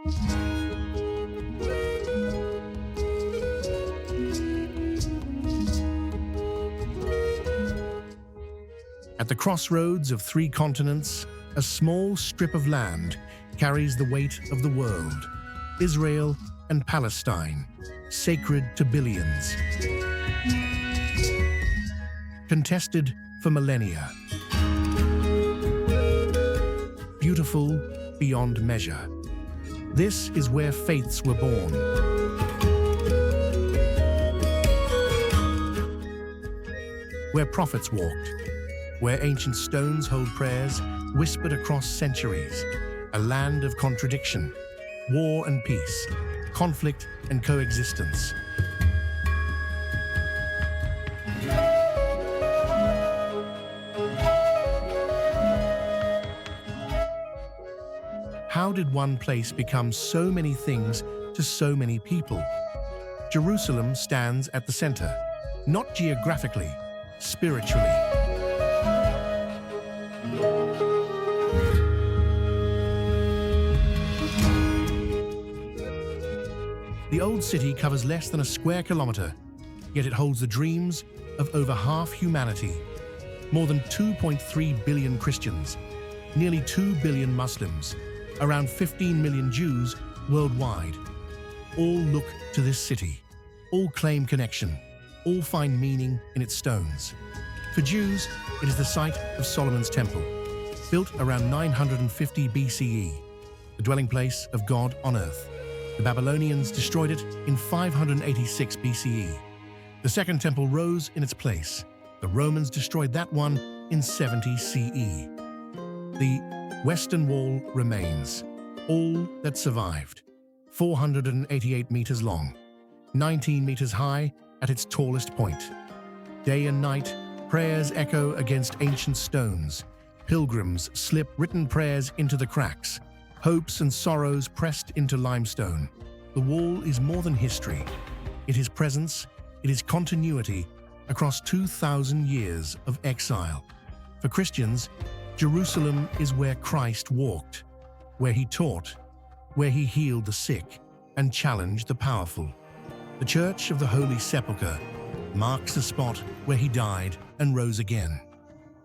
At the crossroads of three continents, a small strip of land carries the weight of the world. Israel and Palestine, sacred to billions. Contested for millennia. Beautiful beyond measure. This is where faiths were born. Where prophets walked. Where ancient stones hold prayers whispered across centuries. A land of contradiction, war and peace, conflict and coexistence. How did one place become so many things to so many people? Jerusalem stands at the center, not geographically, spiritually. The old city covers less than a square kilometer, yet it holds the dreams of over half humanity. More than 2.3 billion Christians, nearly 2 billion Muslims, around 15 million Jews worldwide. All look to this city, all claim connection, all find meaning in its stones. For Jews, it is the site of Solomon's Temple, built around 950 BCE, the dwelling place of God on earth. The Babylonians destroyed it in 586 BCE. The Second Temple rose in its place. The Romans destroyed that one in 70 CE. The Western Wall remains, all that survived, 488 meters long, 19 meters high at its tallest point. Day and night, prayers echo against ancient stones. Pilgrims slip written prayers into the cracks. Hopes and sorrows pressed into limestone. The wall is more than history. It is presence, it is continuity across 2,000 years of exile. For Christians, Jerusalem is where Christ walked, where he taught, where he healed the sick and challenged the powerful. The Church of the Holy Sepulchre marks the spot where he died and rose again.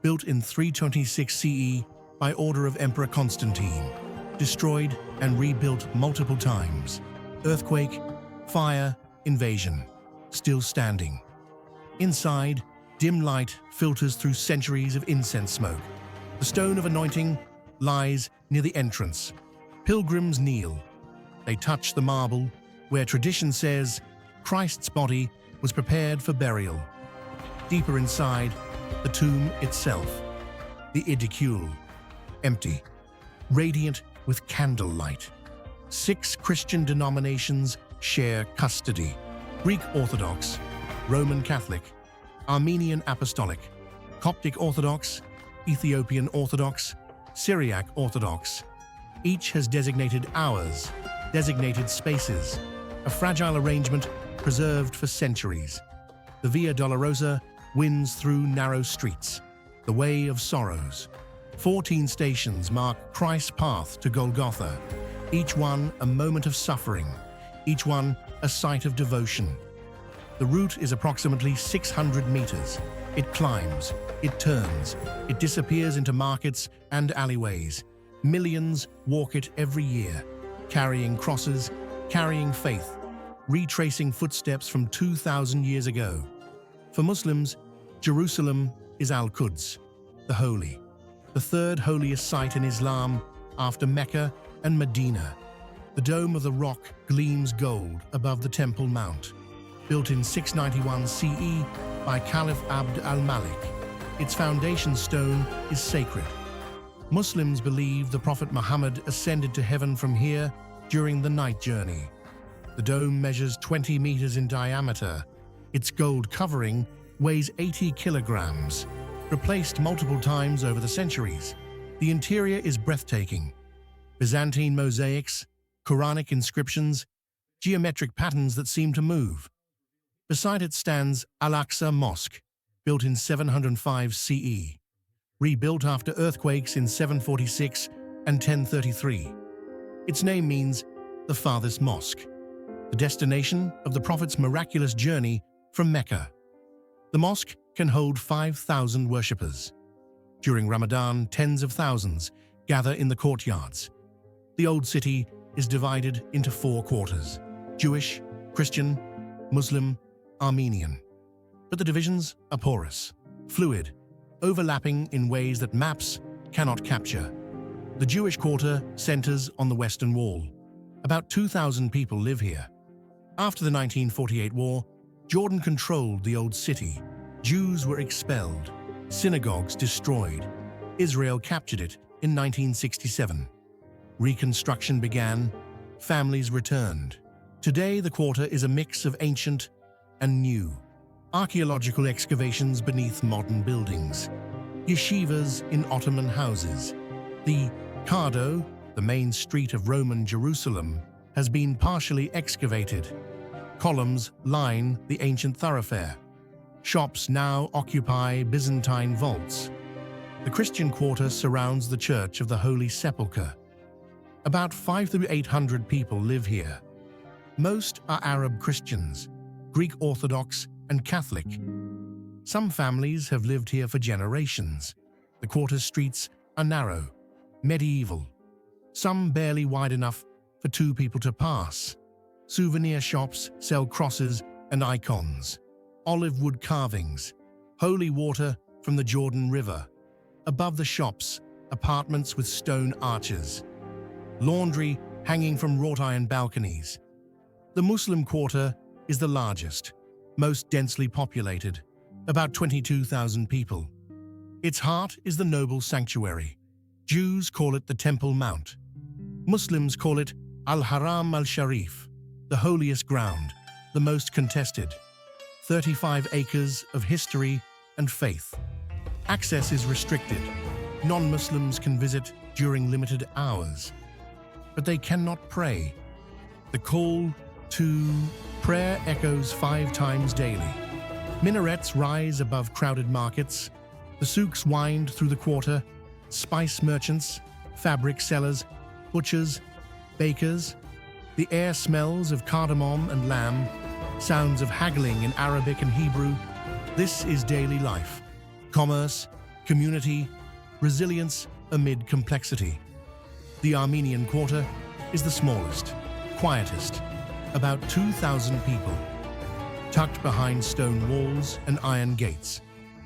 Built in 326 CE by order of Emperor Constantine, destroyed and rebuilt multiple times. Earthquake, fire, invasion, still standing. Inside, dim light filters through centuries of incense smoke. The stone of anointing lies near the entrance. Pilgrims kneel. They touch the marble where tradition says Christ's body was prepared for burial. Deeper inside, the tomb itself, the edicule, empty, radiant with candlelight. 6 Christian denominations share custody: Greek Orthodox, Roman Catholic, Armenian Apostolic, Coptic Orthodox, Ethiopian Orthodox, Syriac Orthodox. Each has designated hours, designated spaces, a fragile arrangement preserved for centuries. The Via Dolorosa winds through narrow streets, the way of sorrows. 14 stations mark Christ's path to Golgotha, each one a moment of suffering, each one a site of devotion. The route is approximately 600 meters. It climbs, it turns, it disappears into markets and alleyways. Millions walk it every year, carrying crosses, carrying faith, retracing footsteps from 2,000 years ago. For Muslims, Jerusalem is Al-Quds, the holy, the third holiest site in Islam after Mecca and Medina. The Dome of the Rock gleams gold above the Temple Mount. Built in 691 CE by Caliph Abd al-Malik, its foundation stone is sacred. Muslims believe the Prophet Muhammad ascended to heaven from here during the night journey. The dome measures 20 meters in diameter. Its gold covering weighs 80 kilograms, replaced multiple times over the centuries. The interior is breathtaking. Byzantine mosaics, Quranic inscriptions, geometric patterns that seem to move. Beside it stands Al-Aqsa Mosque, built in 705 CE, rebuilt after earthquakes in 746 and 1033. Its name means the farthest mosque, the destination of the Prophet's miraculous journey from Mecca. The mosque can hold 5,000 worshippers. During Ramadan, tens of thousands gather in the courtyards. The old city is divided into 4 quarters: Jewish, Christian, Muslim, Armenian. But the divisions are porous, fluid, overlapping in ways that maps cannot capture. The Jewish quarter centers on the Western Wall. About 2,000 people live here. After the 1948 war, Jordan controlled the old city. Jews were expelled, synagogues destroyed. Israel captured it in 1967. Reconstruction began, families returned. Today, the quarter is a mix of ancient and new. Archaeological excavations beneath modern buildings. Yeshivas in Ottoman houses. The Cardo, the main street of Roman Jerusalem, has been partially excavated. Columns line the ancient thoroughfare. Shops now occupy Byzantine vaults. The Christian quarter surrounds the Church of the Holy Sepulchre. About 500 to 800 people live here. Most are Arab Christians, Greek Orthodox, and Catholic. Some families have lived here for generations. The quarter's streets are narrow, medieval, some barely wide enough for 2 people to pass. Souvenir shops sell crosses and icons, olive wood carvings, holy water from the Jordan River. Above the shops, apartments with stone arches, laundry hanging from wrought iron balconies. The Muslim quarter is the largest, most densely populated, about 22,000 people. Its heart is the noble sanctuary. Jews call it the Temple Mount. Muslims call it Al-Haram al-Sharif, the holiest ground, the most contested. 35 acres of history and faith. Access is restricted. Non-Muslims can visit during limited hours, but they cannot pray. The call to prayer echoes 5 times daily. Minarets rise above crowded markets. The souks wind through the quarter. Spice merchants, fabric sellers, butchers, bakers. The air smells of cardamom and lamb, sounds of haggling in Arabic and Hebrew. This is daily life. Commerce, community, resilience amid complexity. The Armenian quarter is the smallest, quietest, about 2,000 people, tucked behind stone walls and iron gates.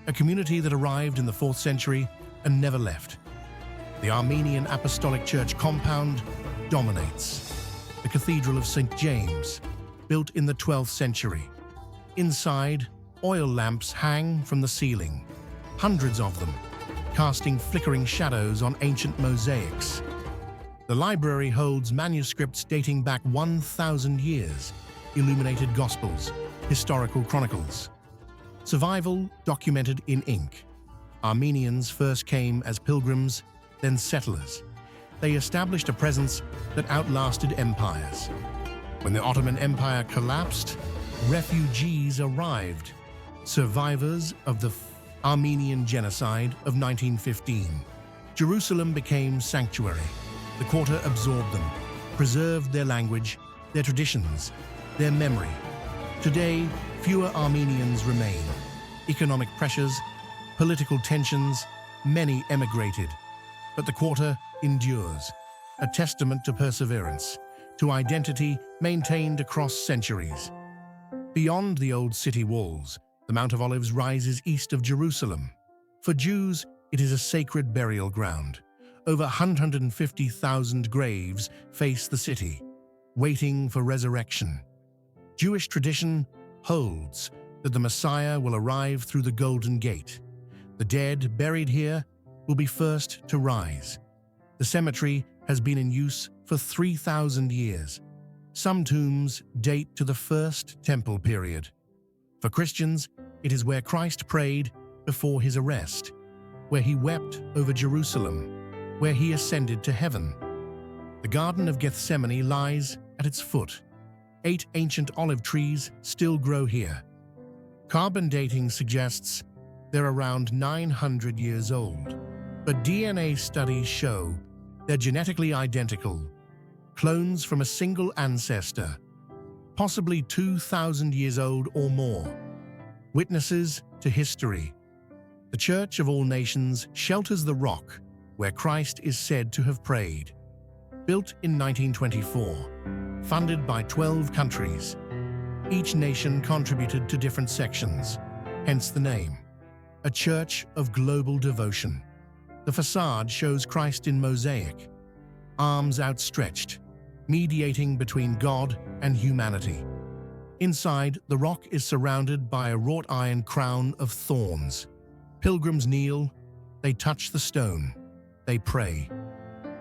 A community that arrived in the 4th century and never left. The Armenian Apostolic Church compound dominates. The Cathedral of St. James, built in the 12th century. Inside, oil lamps hang from the ceiling, hundreds of them, casting flickering shadows on ancient mosaics. The library holds manuscripts dating back 1,000 years, illuminated gospels, historical chronicles. Survival documented in ink. Armenians first came as pilgrims, then settlers. They established a presence that outlasted empires. When the Ottoman Empire collapsed, refugees arrived, survivors of the Armenian genocide of 1915. Jerusalem became sanctuary. The quarter absorbed them, preserved their language, their traditions, their memory. Today, fewer Armenians remain. Economic pressures, political tensions, many emigrated. But the quarter endures, a testament to perseverance, to identity maintained across centuries. Beyond the old city walls, the Mount of Olives rises east of Jerusalem. For Jews, it is a sacred burial ground. Over 150,000 graves face the city, waiting for resurrection. Jewish tradition holds that the Messiah will arrive through the Golden Gate. The dead buried here will be first to rise. The cemetery has been in use for 3,000 years. Some tombs date to the First Temple period. For Christians, it is where Christ prayed before his arrest, where he wept over Jerusalem, where he ascended to heaven. The Garden of Gethsemane lies at its foot. 8 ancient olive trees still grow here. Carbon dating suggests they're around 900 years old, but DNA studies show they're genetically identical. clones from a single ancestor, possibly 2,000 years old or more. Witnesses to history. The Church of All Nations shelters the rock where Christ is said to have prayed. Built in 1924, funded by 12 countries. Each nation contributed to different sections, hence the name. A church of global devotion. The facade shows Christ in mosaic, arms outstretched, mediating between God and humanity. Inside, the rock is surrounded by a wrought iron crown of thorns. Pilgrims kneel, they touch the stone, they pray.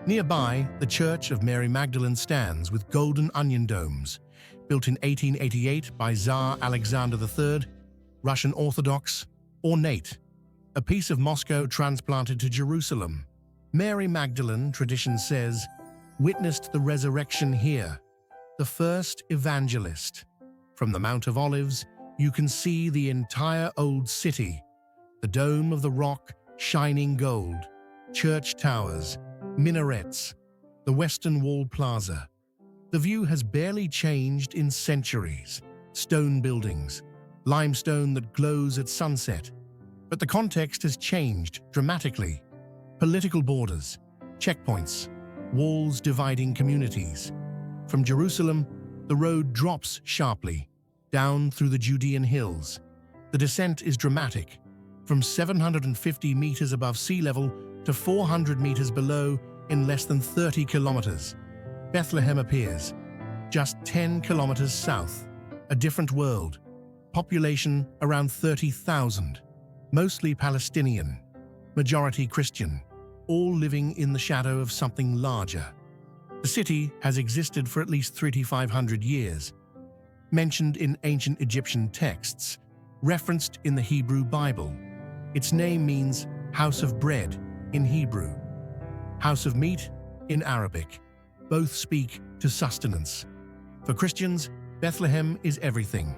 Nearby, the Church of Mary Magdalene stands with golden onion domes, built in 1888 by Tsar Alexander III, Russian Orthodox, ornate. A piece of Moscow transplanted to Jerusalem. Mary Magdalene, tradition says, witnessed the resurrection here, the first evangelist. From the Mount of Olives, you can see the entire old city, the dome of the rock shining gold, church towers, minarets, the Western Wall Plaza. The view has barely changed in centuries. Stone buildings, limestone that glows at sunset. But the context has changed dramatically. Political borders, checkpoints, walls dividing communities. From Jerusalem, the road drops sharply, down through the Judean hills. The descent is dramatic, from 750 meters above sea level to 400 meters below in less than 30 kilometers. Bethlehem appears, just 10 kilometers south. A different world. Population around 30,000. Mostly Palestinian, majority Christian, all living in the shadow of something larger. The city has existed for at least 3,500 years, mentioned in ancient Egyptian texts, referenced in the Hebrew Bible. Its name means house of bread in Hebrew, house of meat in Arabic. Both speak to sustenance. For Christians, Bethlehem is everything.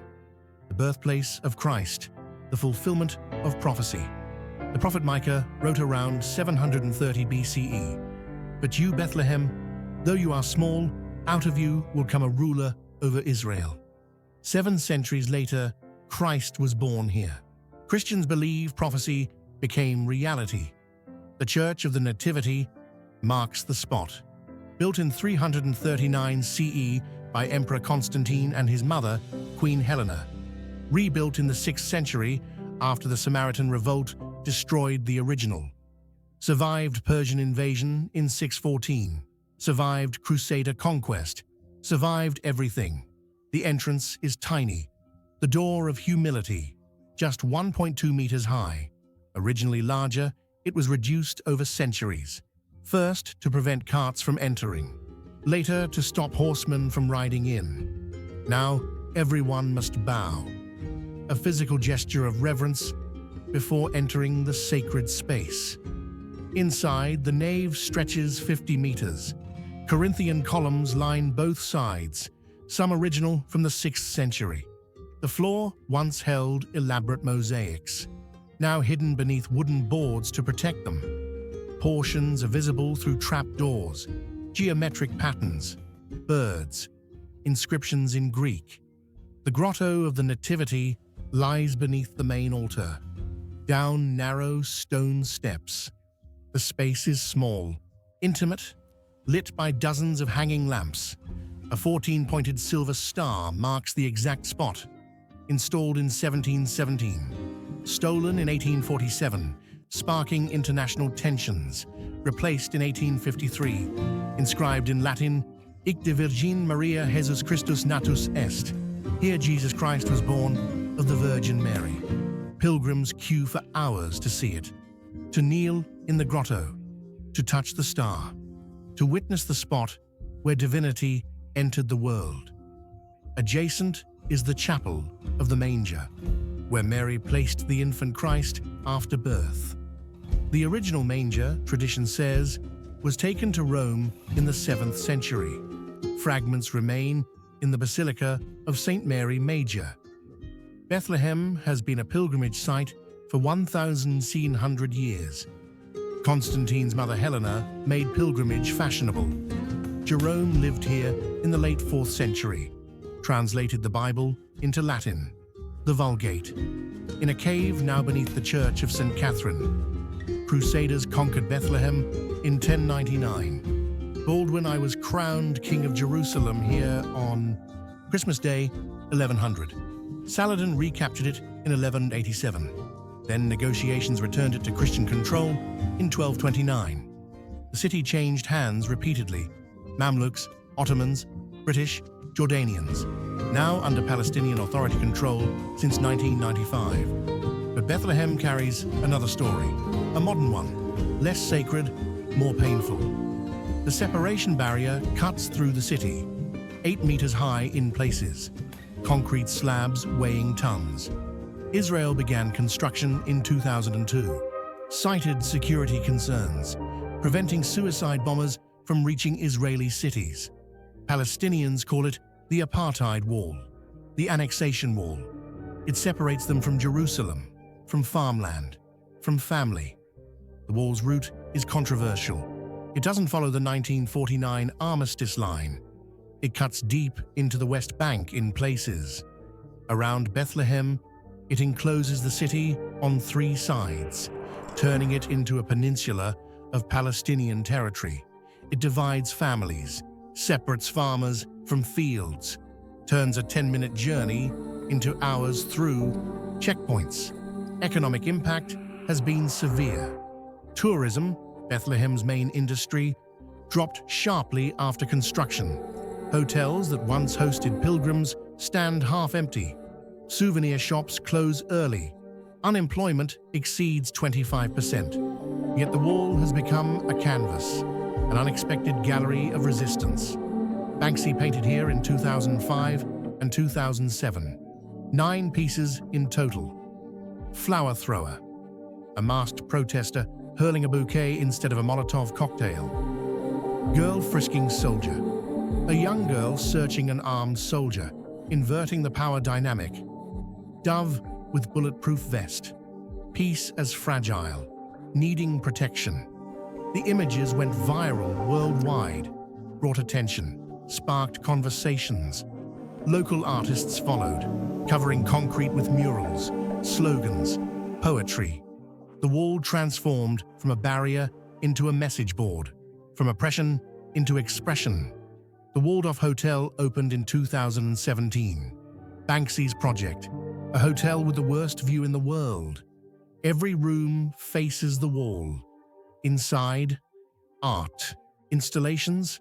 The birthplace of Christ, the fulfillment of prophecy. The prophet Micah wrote around 730 BCE. But you, Bethlehem, though you are small, out of you will come a ruler over Israel. 7 centuries later, Christ was born here. Christians believe prophecy became reality. The Church of the Nativity marks the spot. Built in 339 CE by Emperor Constantine and his mother, Queen Helena. Rebuilt in the 6th century after the Samaritan revolt destroyed the original. Survived Persian invasion in 614. Survived Crusader conquest. Survived everything. The entrance is tiny. The door of humility, just 1.2 meters high. Originally larger, it was reduced over centuries. First, to prevent carts from entering. Later, to stop horsemen from riding in. Now, everyone must bow. A physical gesture of reverence before entering the sacred space. Inside, the nave stretches 50 meters. Corinthian columns line both sides, some original from the 6th century. The floor once held elaborate mosaics, now hidden beneath wooden boards to protect them. Portions are visible through trapdoors, geometric patterns, birds, inscriptions in Greek. The grotto of the Nativity lies beneath the main altar, down narrow stone steps. The space is small, intimate, lit by dozens of hanging lamps. A 14-pointed silver star marks the exact spot. Installed in 1717, stolen in 1847, sparking international tensions. Replaced in 1853, inscribed in Latin, Hic de Virgin Maria Jesus Christus natus est. Here Jesus Christ was born of the Virgin Mary. Pilgrims queue for hours to see it, to kneel in the grotto, to touch the star, to witness the spot where divinity entered the world. Adjacent is the chapel of the manger, where Mary placed the infant Christ after birth. The original manger, tradition says, was taken to Rome in the 7th century. Fragments remain in the Basilica of St. Mary Major. Bethlehem has been a pilgrimage site for 1,700 years. Constantine's mother Helena made pilgrimage fashionable. Jerome lived here in the late 4th century, translated the Bible into Latin, the Vulgate, in a cave now beneath the Church of St. Catherine. Crusaders conquered Bethlehem in 1099. Baldwin I was crowned King of Jerusalem here on Christmas Day, 1100. Saladin recaptured it in 1187. Then negotiations returned it to Christian control in 1229. The city changed hands repeatedly. Mamluks, Ottomans, British, Jordanians, now under Palestinian Authority control since 1995. But Bethlehem carries another story, a modern one, less sacred, more painful. The separation barrier cuts through the city, 8 meters high in places, concrete slabs weighing tons. Israel began construction in 2002, cited security concerns, preventing suicide bombers from reaching Israeli cities. Palestinians call it the apartheid wall, the annexation wall. It separates them from Jerusalem, from farmland, from family. The wall's route is controversial. It doesn't follow the 1949 armistice line. It cuts deep into the West Bank in places. Around Bethlehem, it encloses the city on 3 sides, turning it into a peninsula of Palestinian territory. It divides families, separates farmers from fields, turns a 10-minute journey into hours through checkpoints. Economic impact has been severe. Tourism, Bethlehem's main industry, dropped sharply after construction. Hotels that once hosted pilgrims stand half empty. Souvenir shops close early. Unemployment exceeds 25%. Yet the wall has become a canvas, an unexpected gallery of resistance. Banksy painted here in 2005 and 2007. 9 pieces in total. Flower thrower, a masked protester hurling a bouquet instead of a Molotov cocktail. Girl frisking soldier, a young girl searching an armed soldier, inverting the power dynamic. Dove with bulletproof vest. Peace as fragile, needing protection. The images went viral worldwide, brought attention, sparked conversations. Local artists followed, covering concrete with murals, slogans, poetry. The wall transformed from a barrier into a message board, from oppression into expression. The Waldorf Hotel opened in 2017. Banksy's project, a hotel with the worst view in the world. Every room faces the wall. Inside, art, installations,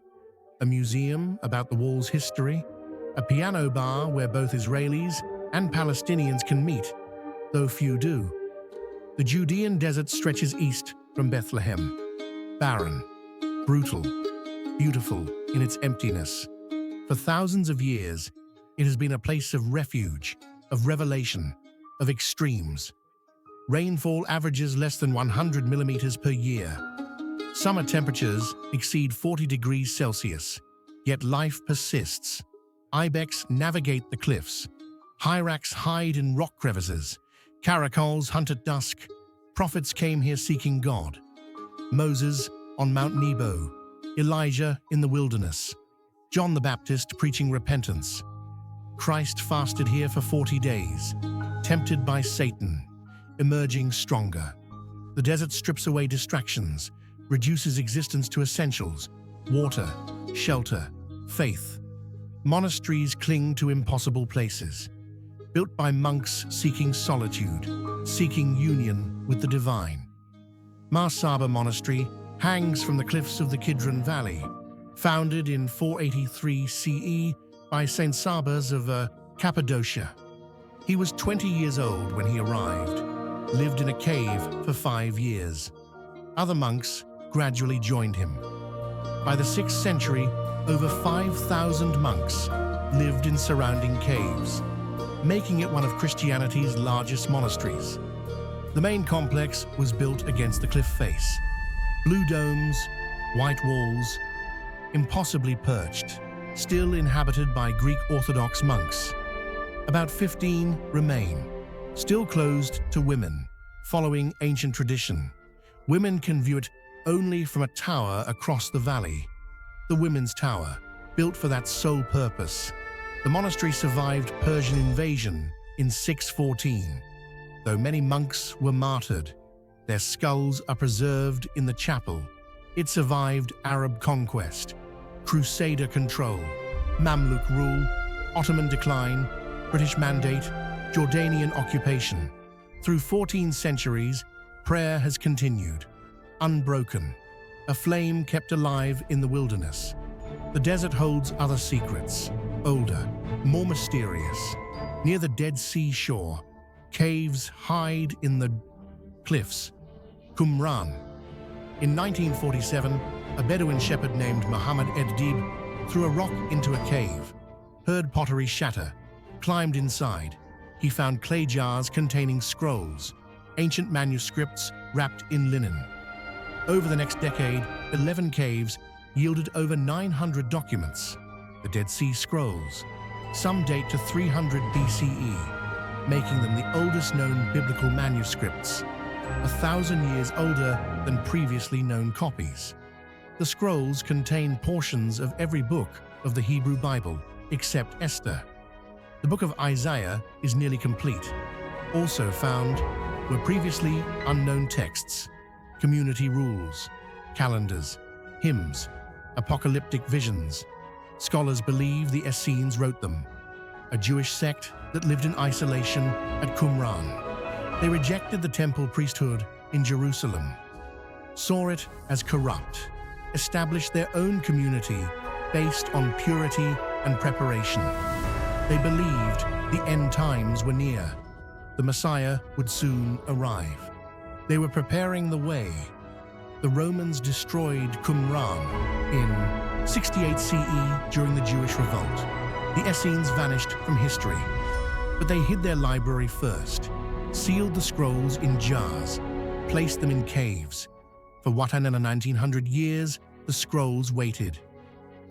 a museum about the wall's history, a piano bar where both Israelis and Palestinians can meet, though few do. The Judean desert stretches east from Bethlehem. Barren, brutal, beautiful in its emptiness. For thousands of years, it has been a place of refuge, of revelation, of extremes. Rainfall averages less than 100 millimeters per year. Summer temperatures exceed 40 degrees Celsius, yet life persists. Ibex navigate the cliffs. Hyrax hide in rock crevices. Caracols hunt at dusk. Prophets came here seeking God. Moses on Mount Nebo. Elijah in the wilderness. John the Baptist preaching repentance. Christ fasted here for 40 days, tempted by Satan, emerging stronger. The desert strips away distractions, reduces existence to essentials: water, shelter, faith. Monasteries cling to impossible places, built by monks seeking solitude, seeking union with the divine. Masada Monastery hangs from the cliffs of the Kidron Valley, founded in 483 CE by Saint Sabas of Cappadocia. He was 20 years old when he arrived, lived in a cave for 5 years. Other monks gradually joined him. By the 6th century, over 5,000 monks lived in surrounding caves, making it one of Christianity's largest monasteries. The main complex was built against the cliff face. Blue domes, white walls, impossibly perched, still inhabited by Greek Orthodox monks. About 15 remain, still closed to women, following ancient tradition. Women can view it only from a tower across the valley. the Women's Tower, built for that sole purpose. The monastery survived Persian invasion in 614. Though many monks were martyred, their skulls are preserved in the chapel. It survived Arab conquest, Crusader control, Mamluk rule, Ottoman decline, British mandate, Jordanian occupation. Through 14 centuries, prayer has continued, unbroken, a flame kept alive in the wilderness. The desert holds other secrets, older, more mysterious. Near the Dead Sea shore, caves hide in the cliffs. Qumran. In 1947, a Bedouin shepherd named Muhammad Ed-Dib threw a rock into a cave, heard pottery shatter, climbed inside. He found clay jars containing scrolls, ancient manuscripts wrapped in linen. Over the next decade, 11 caves yielded over 900 documents, the Dead Sea Scrolls. Some date to 300 BCE, making them the oldest known biblical manuscripts, 1,000 years older than previously known copies. The scrolls contain portions of every book of the Hebrew Bible, except Esther. The book of Isaiah is nearly complete. Also found were previously unknown texts, community rules, calendars, hymns, apocalyptic visions. Scholars believe the Essenes wrote them, a Jewish sect that lived in isolation at Qumran. They rejected the temple priesthood in Jerusalem, saw it as corrupt, established their own community based on purity and preparation. They believed the end times were near. The Messiah would soon arrive. They were preparing the way. The Romans destroyed Qumran in 68 CE during the Jewish revolt. The Essenes vanished from history, but they hid their library first, sealed the scrolls in jars, placed them in caves. For 1900 years, the scrolls waited,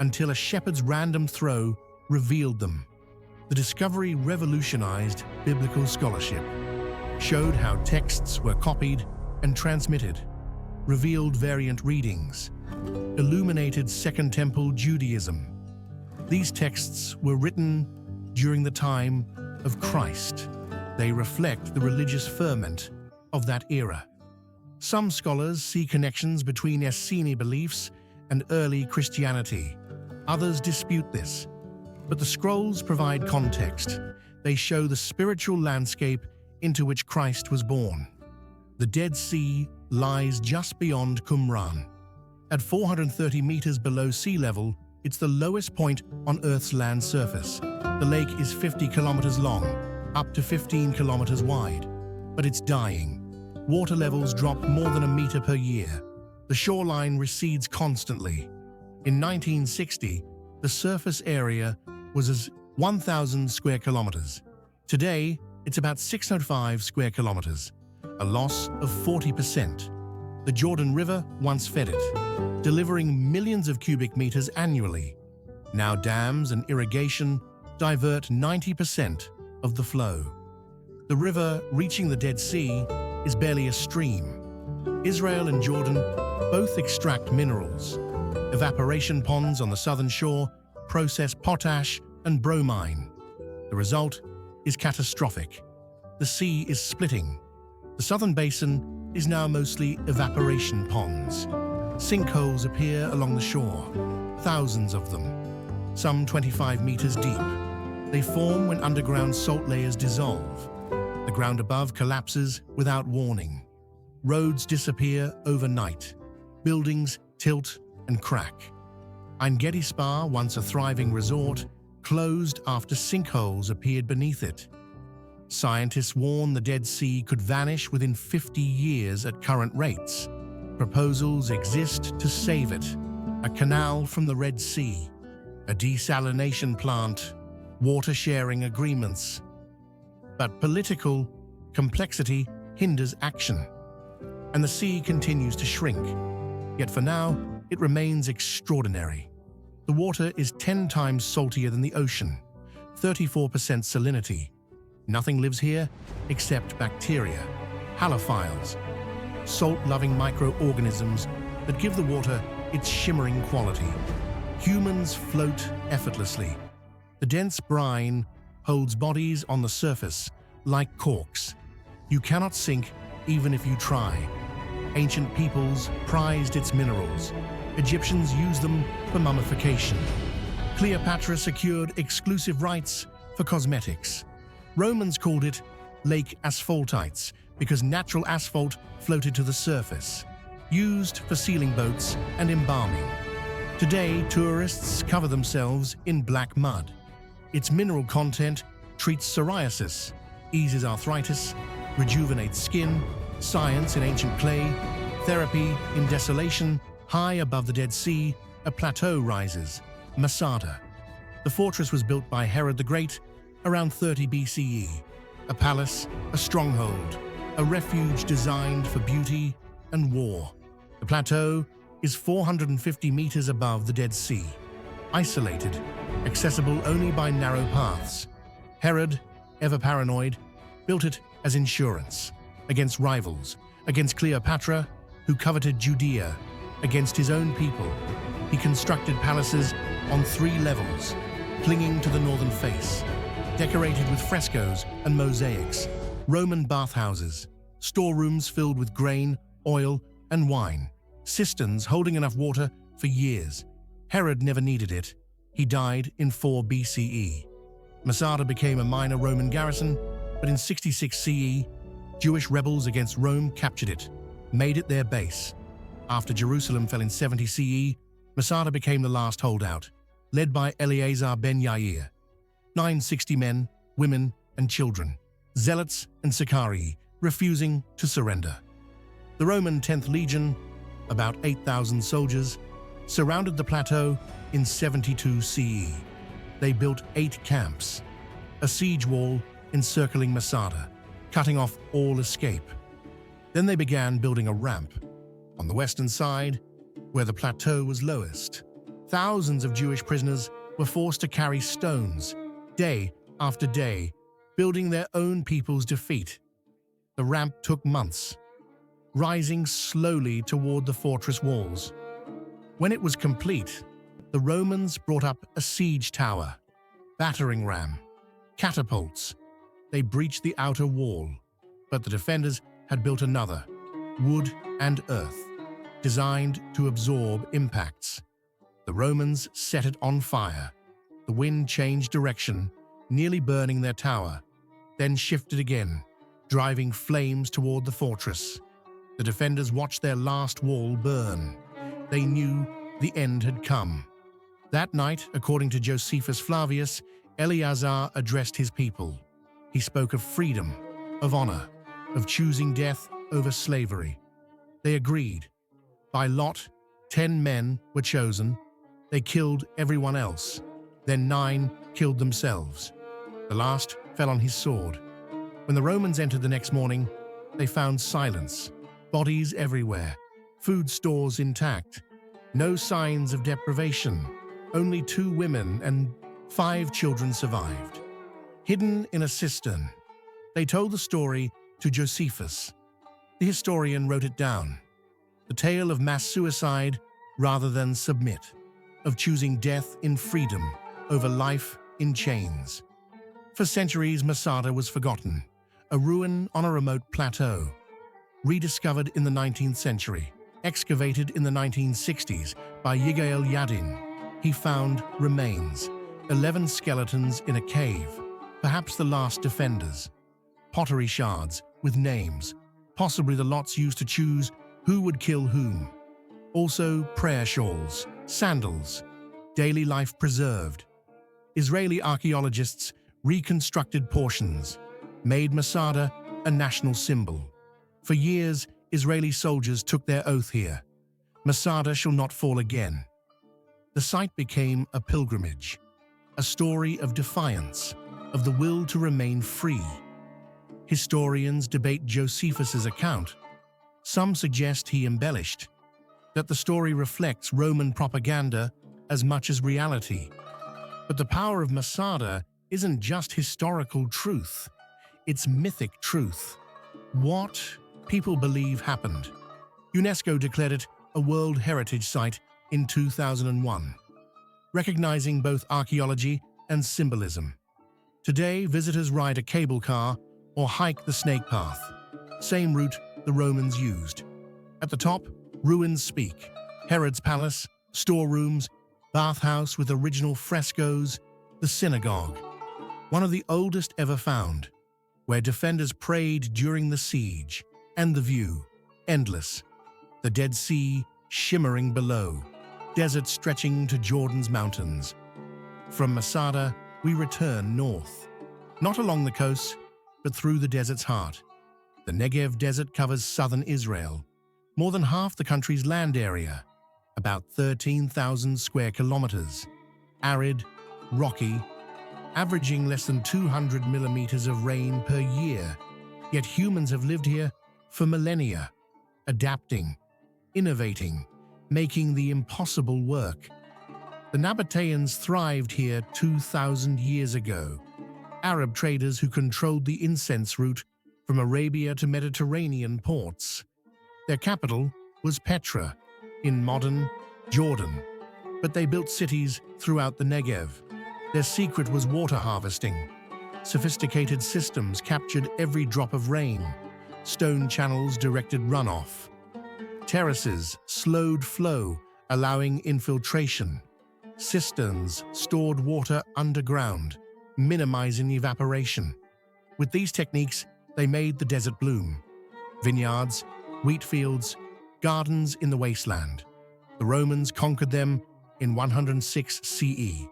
until a shepherd's random throw revealed them. The discovery revolutionized biblical scholarship, showed how texts were copied and transmitted, revealed variant readings, illuminated Second Temple Judaism. These texts were written during the time of Christ. They reflect the religious ferment of that era. Some scholars see connections between Essene beliefs and early Christianity. Others dispute this, but the scrolls provide context. They show the spiritual landscape into which Christ was born. The Dead Sea lies just beyond Qumran. At 430 meters below sea level, it's the lowest point on Earth's land surface. The lake is 50 kilometers long, up to 15 kilometers wide, but it's dying. Water levels drop more than a meter per year. The shoreline recedes constantly. In 1960, the surface area was as 1,000 square kilometers. Today, it's about 605 square kilometers, a loss of 40%. The Jordan River once fed it, delivering millions of cubic meters annually. Now dams and irrigation divert 90% of the flow. The river reaching the Dead Sea is barely a stream. Israel and Jordan both extract minerals. Evaporation ponds on the southern shore process potash and bromine. The result is catastrophic. The sea is splitting. The southern basin is now mostly evaporation ponds. Sinkholes appear along the shore, thousands of them, some 25 meters deep. They form when underground salt layers dissolve. The ground above collapses without warning. Roads disappear overnight. Buildings tilt and crack. Ein Gedi Spa, once a thriving resort, closed after sinkholes appeared beneath it. Scientists warn the Dead Sea could vanish within 50 years at current rates. Proposals exist to save it: a canal from the Red Sea, a desalination plant, water-sharing agreements. But political complexity hinders action, and the sea continues to shrink. Yet for now, it remains extraordinary. The water is 10 times saltier than the ocean, 34% salinity. Nothing lives here except bacteria, halophiles, salt-loving microorganisms that give the water its shimmering quality. Humans float effortlessly. The dense brine holds bodies on the surface like corks. You cannot sink even if you try. Ancient peoples prized its minerals. Egyptians used them for mummification. Cleopatra secured exclusive rights for cosmetics. Romans called it Lake Asphaltites because natural asphalt floated to the surface, used for sealing boats and embalming. Today, tourists cover themselves in black mud. Its mineral content treats psoriasis, eases arthritis, rejuvenates skin, science in ancient clay, therapy in desolation. High above the Dead Sea, a plateau rises, Masada. The fortress was built by Herod the Great around 30 BCE. A palace, a stronghold, a refuge designed for beauty and war. The plateau is 450 meters above the Dead Sea, isolated, accessible only by narrow paths. Herod, ever paranoid, built it as insurance, against rivals, against Cleopatra, who coveted Judea, against his own people. He constructed palaces on 3 levels, clinging to the northern face, decorated with frescoes and mosaics, Roman bathhouses, storerooms filled with grain, oil, and wine, cisterns holding enough water for years. Herod never needed it. He died in 4 BCE. Masada became a minor Roman garrison, but in 66 CE, Jewish rebels against Rome captured it, made it their base. After Jerusalem fell in 70 CE, Masada became the last holdout, led by Eleazar ben Yair. 960 men, women, and children, zealots and Sicarii, refusing to surrender. The Roman 10th Legion, about 8,000 soldiers, surrounded the plateau in 72 CE. They built 8 camps, a siege wall encircling Masada, cutting off all escape. Then they began building a ramp. On the western side, where the plateau was lowest, thousands of Jewish prisoners were forced to carry stones, day after day, building their own people's defeat. The ramp took months, rising slowly toward the fortress walls. When it was complete, the Romans brought up a siege tower, battering ram, catapults. They breached the outer wall, but the defenders had built another, wood and earth, designed to absorb impacts. The Romans set it on fire. The wind changed direction, nearly burning their tower, then shifted again, driving flames toward the fortress. The defenders watched their last wall burn. They knew the end had come. That night, according to Josephus Flavius, Eleazar addressed his people. He spoke of freedom, of honor, of choosing death over slavery. They agreed. By lot, 10 men were chosen. They killed everyone else. Then 9 killed themselves. The last fell on his sword. When the Romans entered the next morning, they found silence, bodies everywhere, food stores intact, no signs of deprivation. Only 2 women and 5 children survived. Hidden in a cistern, they told the story to Josephus. The historian wrote it down. The tale of mass suicide rather than submit, of choosing death in freedom over life in chains. For centuries, Masada was forgotten, a ruin on a remote plateau. Rediscovered in the 19th century, excavated in the 1960s by Yigael Yadin, he found remains, 11 skeletons in a cave, perhaps the last defenders. Pottery shards with names, possibly the lots used to choose who would kill whom. Also prayer shawls, sandals, daily life preserved. Israeli archaeologists reconstructed portions, made Masada a national symbol. For years, Israeli soldiers took their oath here. Masada shall not fall again. The site became a pilgrimage, a story of defiance, of the will to remain free. Historians debate Josephus's account. Some suggest he embellished, that the story reflects Roman propaganda as much as reality. But the power of Masada isn't just historical truth, it's mythic truth. What people believe happened. UNESCO declared it a World Heritage Site in 2001. recognizing both archaeology and symbolism. Today, visitors ride a cable car or hike the snake path, same route the Romans used. At the top, ruins speak: Herod's palace, storerooms, bathhouse with original frescoes, the synagogue, one of the oldest ever found, where defenders prayed during the siege, and the view, endless. The Dead Sea shimmering below, desert stretching to Jordan's mountains. From Masada, we return north, not along the coast, but through the desert's heart. The Negev Desert covers southern Israel, more than half the country's land area, about 13,000 square kilometers, arid, rocky, averaging less than 200 millimeters of rain per year. Yet humans have lived here for millennia, adapting, innovating, making the impossible work. The Nabateans thrived here 2,000 years ago. Arab traders who controlled the incense route from Arabia to Mediterranean ports. Their capital was Petra, in modern Jordan, but they built cities throughout the Negev. Their secret was water harvesting. Sophisticated systems captured every drop of rain. Stone channels directed runoff. Terraces slowed flow, allowing infiltration. Cisterns stored water underground, minimizing evaporation. With these techniques, they made the desert bloom. Vineyards, wheat fields, gardens in the wasteland. The Romans conquered them in 106 CE.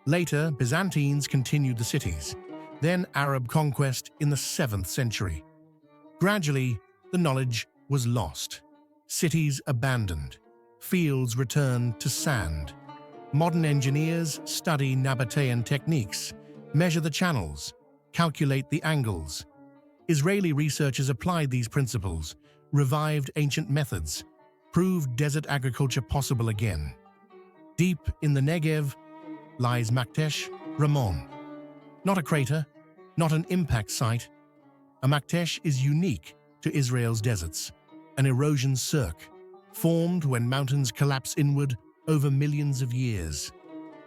Later, Byzantines continued the cities, then Arab conquest in the 7th century. Gradually, the knowledge was lost. Cities abandoned. Fields returned to sand. Modern engineers study Nabatean techniques, measure the channels, calculate the angles. Israeli researchers applied these principles, revived ancient methods, proved desert agriculture possible again. Deep in the Negev lies Maktesh Ramon. Not a crater, not an impact site. A Maktesh is unique to Israel's deserts, an erosion cirque, formed when mountains collapse inward over millions of years.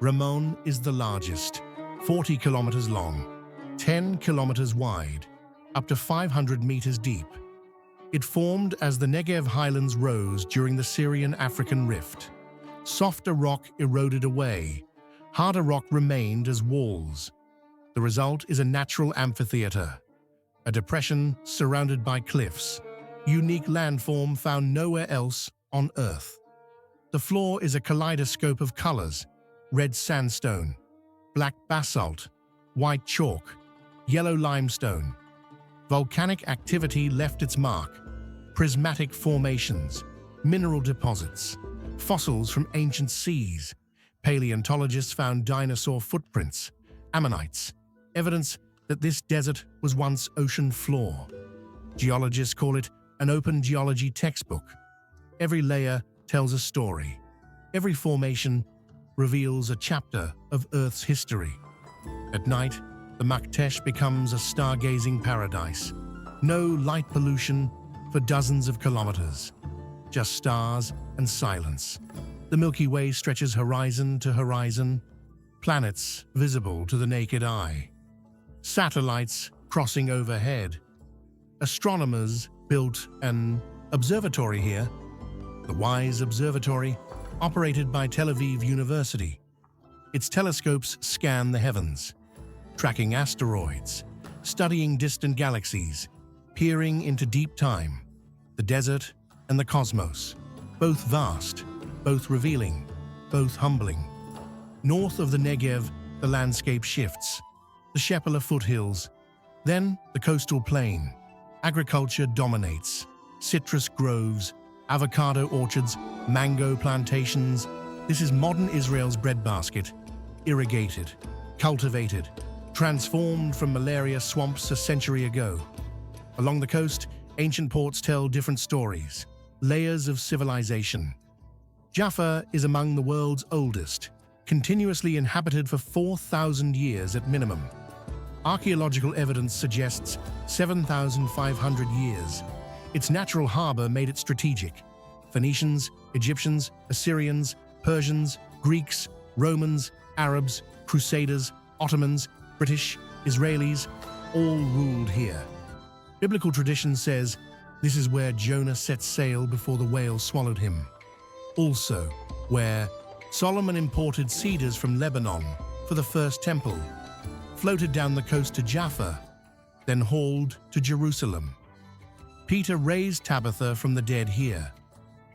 Ramon is the largest, 40 kilometers long, 10 kilometers wide, up to 500 meters deep. It formed as the Negev highlands rose during the Syrian-African rift. Softer rock eroded away, harder rock remained as walls. The result is a natural amphitheater, a depression surrounded by cliffs, unique landform found nowhere else on Earth. The floor is a kaleidoscope of colors: red sandstone, black basalt, white chalk, yellow limestone. Volcanic activity left its mark: prismatic formations, mineral deposits, fossils from ancient seas. Paleontologists found dinosaur footprints, ammonites, evidence that this desert was once ocean floor. Geologists call it an open geology textbook. Every layer tells a story. Every formation reveals a chapter of Earth's history. At night, the Maktesh becomes a stargazing paradise. No light pollution for dozens of kilometers. Just stars and silence. The Milky Way stretches horizon to horizon, planets visible to the naked eye. Satellites crossing overhead. Astronomers built an observatory here, the WISE Observatory, operated by Tel Aviv University. Its telescopes scan the heavens, tracking asteroids, studying distant galaxies, peering into deep time, the desert and the cosmos, both vast, both revealing, both humbling. North of the Negev, the landscape shifts. The Shephelah foothills, then the coastal plain. Agriculture dominates. Citrus groves, avocado orchards, mango plantations. This is modern Israel's breadbasket. Irrigated, cultivated, transformed from malaria swamps a century ago. Along the coast, ancient ports tell different stories. Layers of civilization. Jaffa is among the world's oldest, continuously inhabited for 4,000 years at minimum. Archaeological evidence suggests 7,500 years. Its natural harbor made it strategic. Phoenicians, Egyptians, Assyrians, Persians, Greeks, Romans, Arabs, Crusaders, Ottomans, British, Israelis, all ruled here. Biblical tradition says this is where Jonah set sail before the whale swallowed him. Also, where Solomon imported cedars from Lebanon for the first temple, floated down the coast to Jaffa, then hauled to Jerusalem. Peter raised Tabitha from the dead here,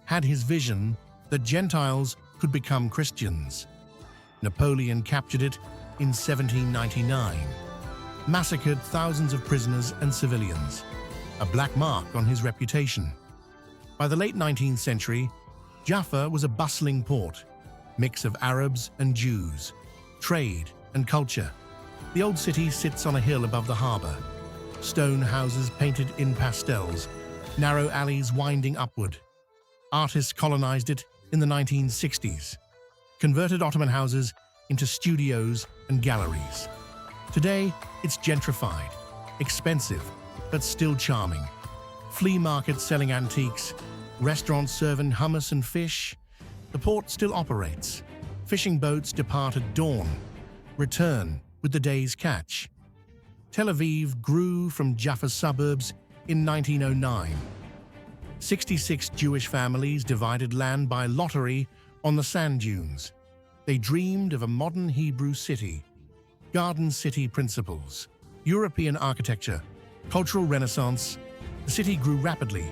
had his vision that Gentiles could become Christians. Napoleon captured it in 1799, massacred thousands of prisoners and civilians, a black mark on his reputation. By the late 19th century, Jaffa was a bustling port, mix of Arabs and Jews, trade and culture. The old city sits on a hill above the harbor, stone houses painted in pastels, narrow alleys winding upward. Artists colonized it in the 1960s, converted Ottoman houses into studios and galleries. Today, it's gentrified, expensive, but still charming. Flea markets selling antiques, restaurants serving hummus and fish. The port still operates. Fishing boats depart at dawn, return with the day's catch. Tel Aviv grew from Jaffa's suburbs in 1909. 66 Jewish families divided land by lottery on the sand dunes. They dreamed of a modern Hebrew city, Garden City principles, European architecture, cultural renaissance. The city grew rapidly.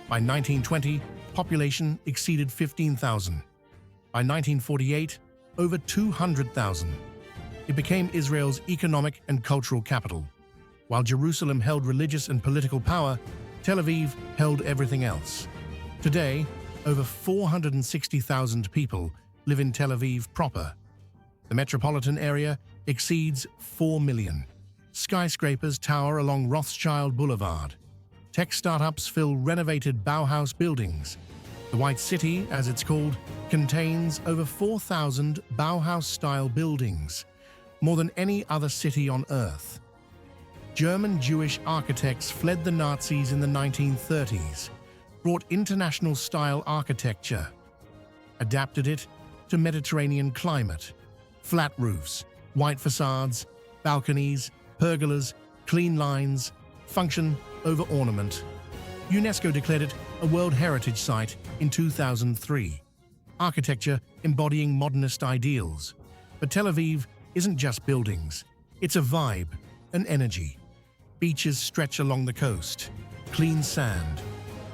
By 1920, population exceeded 15,000. By 1948, over 200,000. It became Israel's economic and cultural capital. While Jerusalem held religious and political power, Tel Aviv held everything else. Today, over 460,000 people live in Tel Aviv proper. The metropolitan area exceeds 4 million. Skyscrapers tower along Rothschild Boulevard. Tech startups fill renovated Bauhaus buildings. The White City, as it's called, contains over 4,000 Bauhaus-style buildings, more than any other city on Earth. German Jewish architects fled the Nazis in the 1930s, brought international-style architecture, adapted it to Mediterranean climate, flat roofs, white facades, balconies, pergolas, clean lines, function over ornament. UNESCO declared it a World Heritage Site in 2003. Architecture embodying modernist ideals. But Tel Aviv isn't just buildings. It's a vibe, an energy. Beaches stretch along the coast. Clean sand,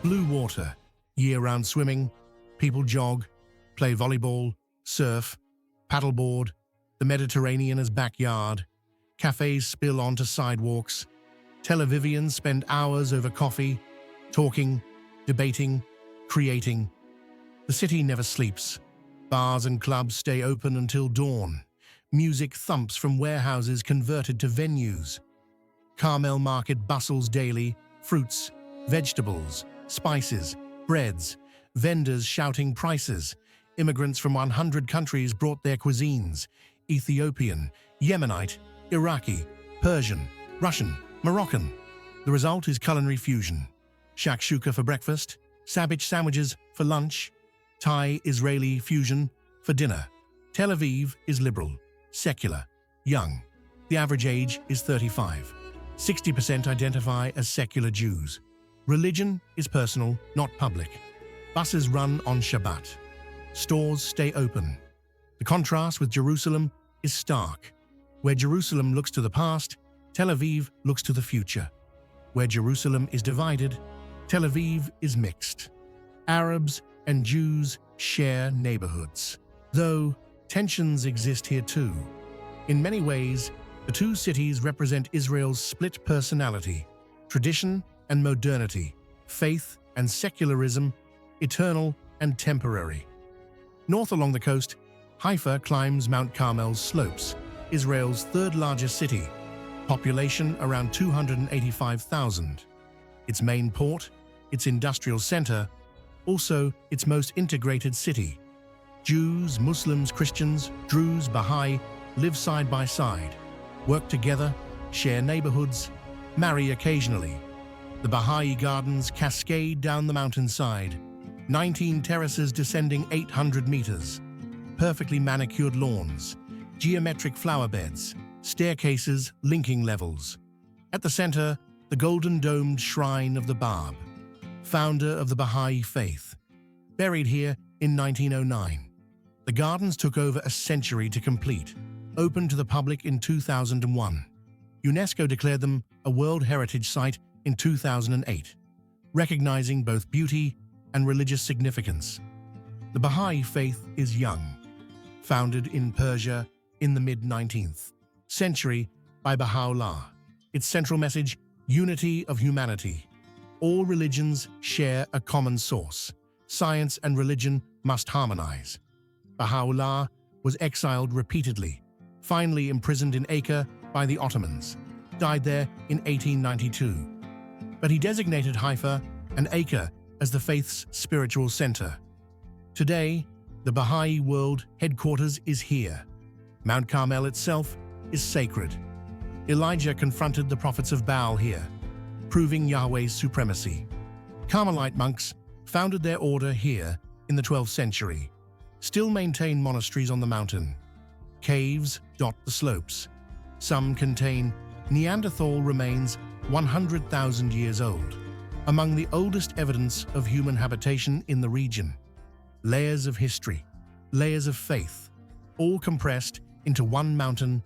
blue water, year-round swimming. People jog, play volleyball, surf, paddleboard. The Mediterranean as backyard. Cafes spill onto sidewalks. Tel Avivians spend hours over coffee, talking, debating, creating. The city never sleeps. Bars and clubs stay open until dawn. Music thumps from warehouses converted to venues. Carmel Market bustles daily, fruits, vegetables, spices, breads, vendors shouting prices. Immigrants from 100 countries brought their cuisines: Ethiopian, Yemenite, Iraqi, Persian, Russian, Moroccan. The result is culinary fusion. Shakshuka for breakfast, Sabich sandwiches for lunch, Thai-Israeli fusion for dinner. Tel Aviv is liberal, secular, young. The average age is 35. 60% identify as secular Jews. Religion is personal, not public. Buses run on Shabbat. Stores stay open. The contrast with Jerusalem is stark. Where Jerusalem looks to the past, Tel Aviv looks to the future. Where Jerusalem is divided, Tel Aviv is mixed. Arabs and Jews share neighborhoods, though tensions exist here too. In many ways, the two cities represent Israel's split personality, tradition and modernity, faith and secularism, eternal and temporary. North along the coast, Haifa climbs Mount Carmel's slopes, Israel's third largest city, population around 285,000. Its main port, its industrial center, also its most integrated city. Jews, Muslims, Christians, Druze, Baha'i live side by side, work together, share neighborhoods, marry occasionally. The Baha'i gardens cascade down the mountainside, 19 terraces descending 800 meters. perfectly manicured lawns, geometric flower beds, staircases linking levels. At the center, the golden-domed shrine of the Bab, founder of the Baha'i faith, buried here in 1909. The gardens took over a century to complete, opened to the public in 2001. UNESCO declared them a World Heritage Site in 2008, recognizing both beauty and religious significance. The Baha'i faith is young, founded in Persia in the mid-19th century by Baha'u'llah. Its central message, unity of humanity. All religions share a common source. Science and religion must harmonize. Baha'u'llah was exiled repeatedly, finally imprisoned in Acre by the Ottomans, died there in 1892. But he designated Haifa and Acre as the faith's spiritual center. Today, the Baha'i World Headquarters is here. Mount Carmel itself is sacred. Elijah confronted the prophets of Baal here, proving Yahweh's supremacy. Carmelite monks founded their order here in the 12th century, still maintain monasteries on the mountain. Caves dot the slopes. Some contain Neanderthal remains 100,000 years old, among the oldest evidence of human habitation in the region. Layers of history, layers of faith, all compressed into one mountain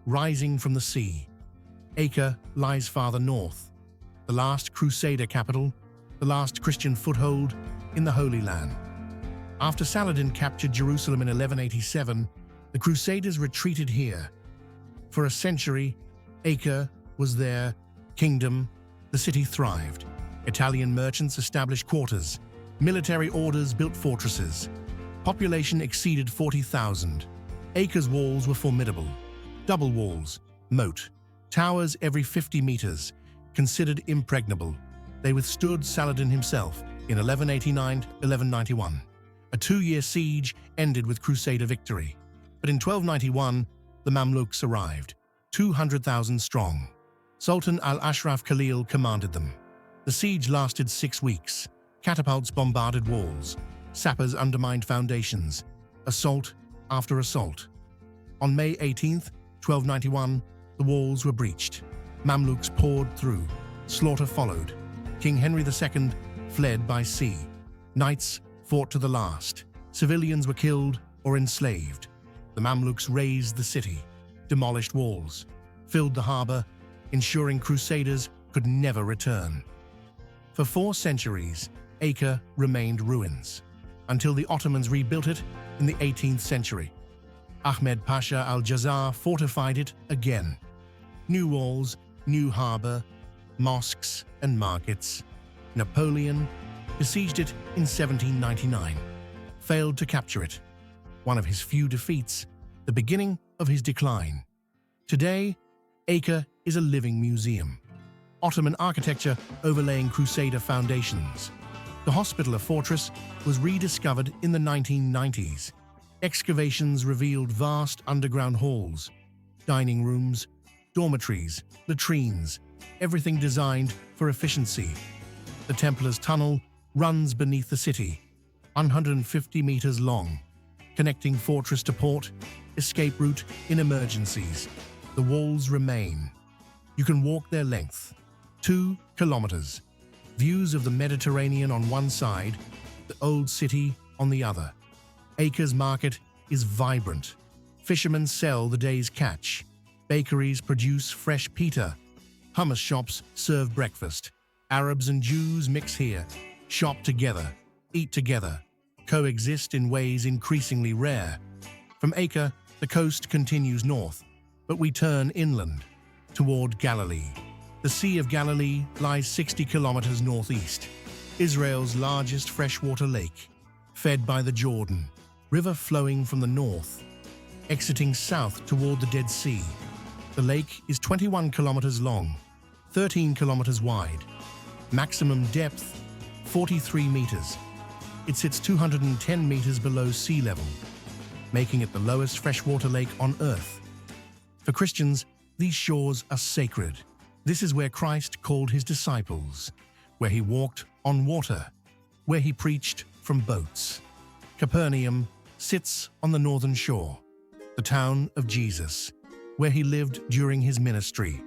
rising from the sea. Acre lies farther north, the last Crusader capital, the last Christian foothold in the Holy Land. After Saladin captured Jerusalem in 1187, the Crusaders retreated here. For a century, Acre was their kingdom. The city thrived. Italian merchants established quarters. Military orders built fortresses. Population exceeded 40,000. Acre's walls were formidable. Double walls, moat, towers every 50 meters, considered impregnable. They withstood Saladin himself in 1189-1191. A 2-year siege ended with Crusader victory. But in 1291, the Mamluks arrived, 200,000 strong. Sultan al-Ashraf Khalil commanded them. The siege lasted 6 weeks. Catapults bombarded walls. Sappers undermined foundations. Assault after assault. On May 18th, 1291, the walls were breached. Mamluks poured through. Slaughter followed. King Henry II fled by sea. Knights fought to the last. Civilians were killed or enslaved. The Mamluks razed the city, demolished walls, filled the harbor, ensuring Crusaders could never return. For 4 centuries, Acre remained ruins, until the Ottomans rebuilt it in the 18th century. Ahmed Pasha al-Jazar fortified it again. New walls, new harbor, mosques and markets. Napoleon besieged it in 1799, failed to capture it. One of his few defeats, the beginning of his decline. Today, Acre is a living museum. Ottoman architecture overlaying Crusader foundations. The Hospitaller Fortress was rediscovered in the 1990s. Excavations revealed vast underground halls, dining rooms, dormitories, latrines, everything designed for efficiency. The Templars' Tunnel runs beneath the city, 150 meters long, connecting fortress to port, escape route in emergencies. The walls remain. You can walk their length, 2 kilometers. Views of the Mediterranean on one side, the old city on the other. Acre's market is vibrant. Fishermen sell the day's catch. Bakeries produce fresh pita. Hummus shops serve breakfast. Arabs and Jews mix here, shop together, eat together, coexist in ways increasingly rare. From Acre, the coast continues north, but we turn inland, toward Galilee. The Sea of Galilee lies 60 kilometers northeast, Israel's largest freshwater lake, fed by the Jordan, river flowing from the north, exiting south toward the Dead Sea. The lake is 21 kilometers long, 13 kilometers wide, maximum depth 43 meters. It sits 210 meters below sea level, making it the lowest freshwater lake on Earth. For Christians, these shores are sacred. This is where Christ called his disciples, where he walked on water, where he preached from boats. Capernaum, sits on the northern shore, the town of Jesus, where he lived during his ministry.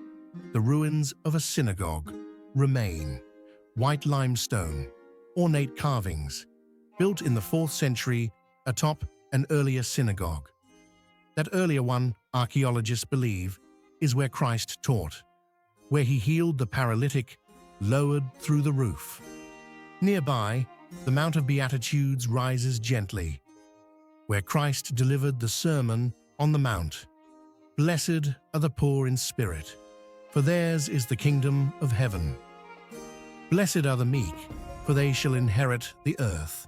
The ruins of a synagogue remain. White limestone, ornate carvings, built in the 4th century atop an earlier synagogue. That earlier one, archaeologists believe, is where Christ taught, where he healed the paralytic, lowered through the roof. Nearby, the Mount of Beatitudes rises gently, where Christ delivered the Sermon on the Mount. Blessed are the poor in spirit, for theirs is the kingdom of heaven. Blessed are the meek, for they shall inherit the earth.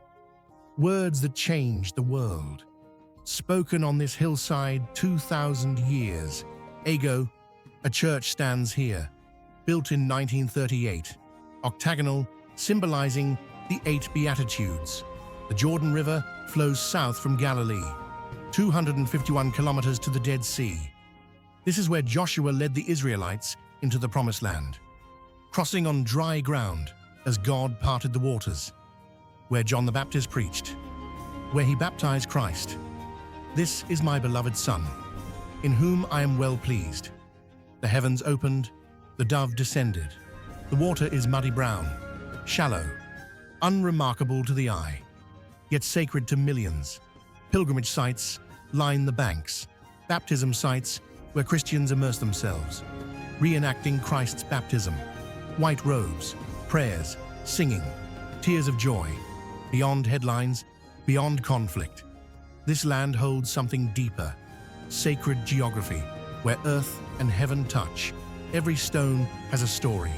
Words that change the world, spoken on this hillside 2,000 years ago. A church stands here, built in 1938, octagonal, symbolizing the 8 Beatitudes. The Jordan River flows south from Galilee, 251 kilometers to the Dead Sea. This is where Joshua led the Israelites into the Promised Land, crossing on dry ground as God parted the waters, where John the Baptist preached, where he baptized Christ. This is my beloved Son, in whom I am well pleased. The heavens opened, the dove descended. The water is muddy brown, shallow, unremarkable to the eye, yet sacred to millions. Pilgrimage sites line the banks, baptism sites where Christians immerse themselves, reenacting Christ's baptism. White robes, prayers, singing, tears of joy. Beyond headlines, beyond conflict. This land holds something deeper, sacred geography, where earth and heaven touch. Every stone has a story,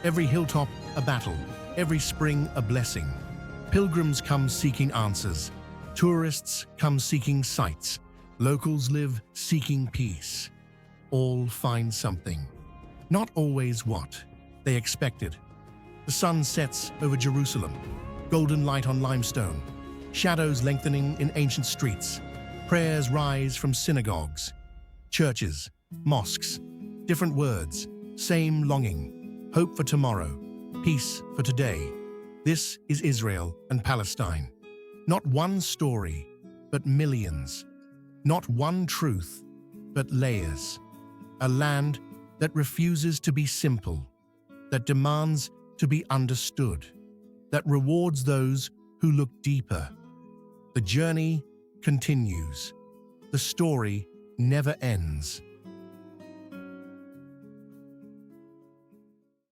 every hilltop a battle, every spring a blessing. Pilgrims come seeking answers, tourists come seeking sights, locals live seeking peace. All find something, not always what they expected. The sun sets over Jerusalem, golden light on limestone, shadows lengthening in ancient streets. Prayers rise from synagogues, churches, mosques, different words, same longing, hope for tomorrow, peace for today. This is Israel and Palestine. Not one story, but millions. Not one truth, but layers. A land that refuses to be simple, that demands to be understood, that rewards those who look deeper. The journey continues. The story never ends.